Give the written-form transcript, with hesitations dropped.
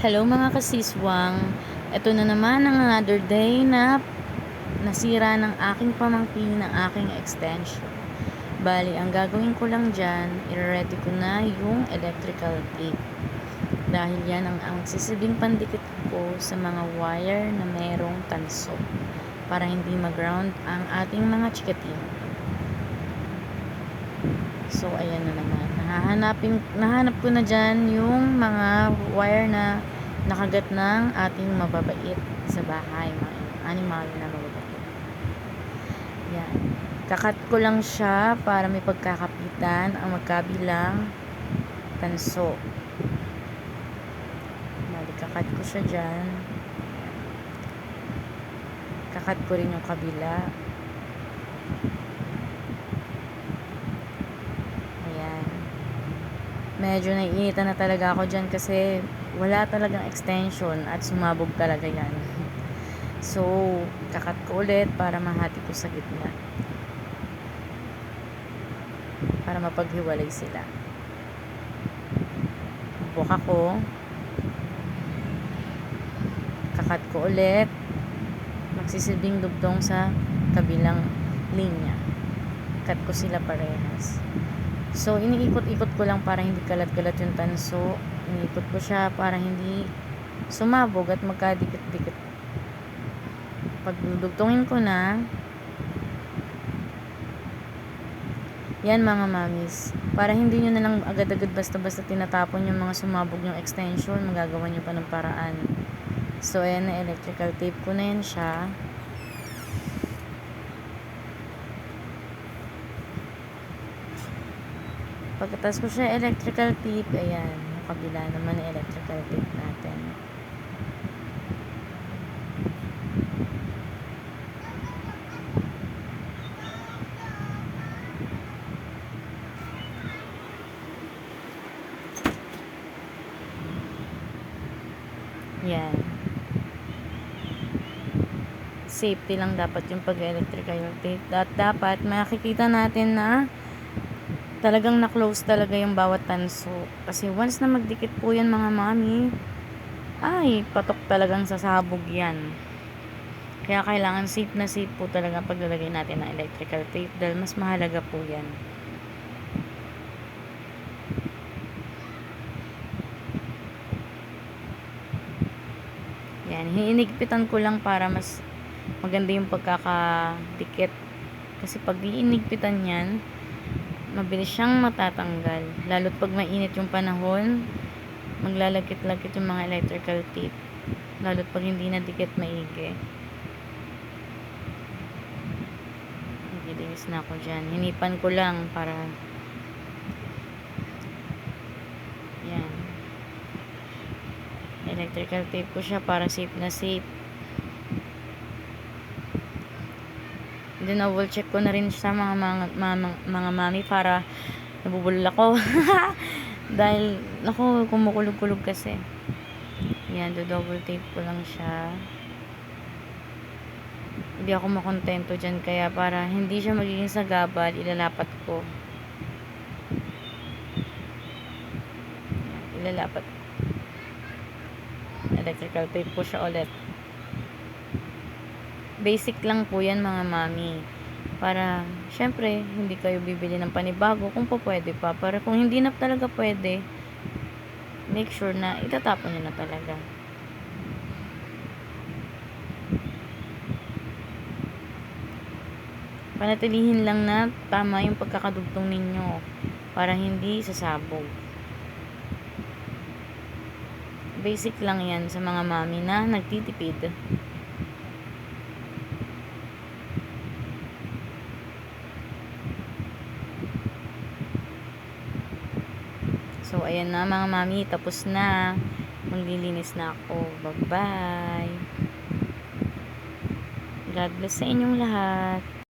Hello mga kasiswang, ito na naman ang another day na nasira ng aking pamangkin ng aking extension. Bali, ang gagawin ko lang dyan, i-ready ko na yung electrical tape. Dahil yan ang sisibing pandikit ko sa mga wire na merong tanso para hindi mag-ground ang ating mga chikatin. So, ayan na naman. Nahanap ko na dyan yung mga wire na nakagat ng ating mababait sa bahay. Mga animal na mababait. Yan. Kakat ko lang siya para may pagkakapitan ang magkabilang tanso. Bali, kakat ko siya dyan. Kakat ko rin yung kabila. Medyo naiinitan na talaga ako dyan kasi wala talagang extension at sumabog talaga yan. So, kakat ko ulit para mahati ko sa gitna. Para mapaghiwalay sila. Buka ko. Kakat ko ulit. Magsisilbing dugtong sa kabilang linya. Cut ko sila parehas. So, iniikot-ikot ko lang para hindi kalat-kalat yung tanso. Iniikot ko siya para hindi sumabog at magkadikit-dikit. Pag dudugtungin ko na, yan mga mamis, para hindi nyo na lang agad-agad basta-basta tinatapon yung mga sumabog yung extension, magagawa nyo pa ng paraan. So, ayan na, electrical tape ko na yan siya. Pagkatas ko siya electrical tape, ayan, yung kabila naman na electrical tape natin. Yan. Safety lang dapat yung pag-electrical tape. Dapat makikita natin na talagang na-close talaga yung bawat tanso. Kasi once na magdikit po yan mga mami, ay, patok talagang sasabog yan. Kaya kailangan safe na safe po talaga paglalagay natin ng electrical tape dahil mas mahalaga po yan. Yan, hinigpitan ko lang para mas maganda yung pagkakadikit. Kasi pag iinigpitan yan, mabilis siyang matatanggal. Lalo't pag mainit yung panahon, maglalagkit-lagkit yung mga electrical tape. Lalo't pag hindi na dikit maigi. Nagidinis na ako dyan. Hinipan ko lang para yan. Electrical tape ko siya para safe na safe. Then, double check ko na rin sa mga mami para nabubulol ako. Dahil, ako, kumukulog-kulog kasi. Yan, double tape ko lang siya. Hindi ako makontento dyan, kaya para hindi siya magiging sagabal, ilalapat ko. Yan, ilalapat. Electrical tape ko siya ulit. Basic lang po yan mga mami. Para, syempre, hindi kayo bibili ng panibago kung po pwede pa. Para kung hindi na talaga pwede, make sure na itatapon nyo na talaga. Panatilihin lang na tama yung pagkakadugtong ninyo para hindi sasabog. Basic lang yan sa mga mami na nagtitipid. So, ayan na mga mami, tapos na. Maglilinis na ako. Bye-bye. God bless sa inyong lahat.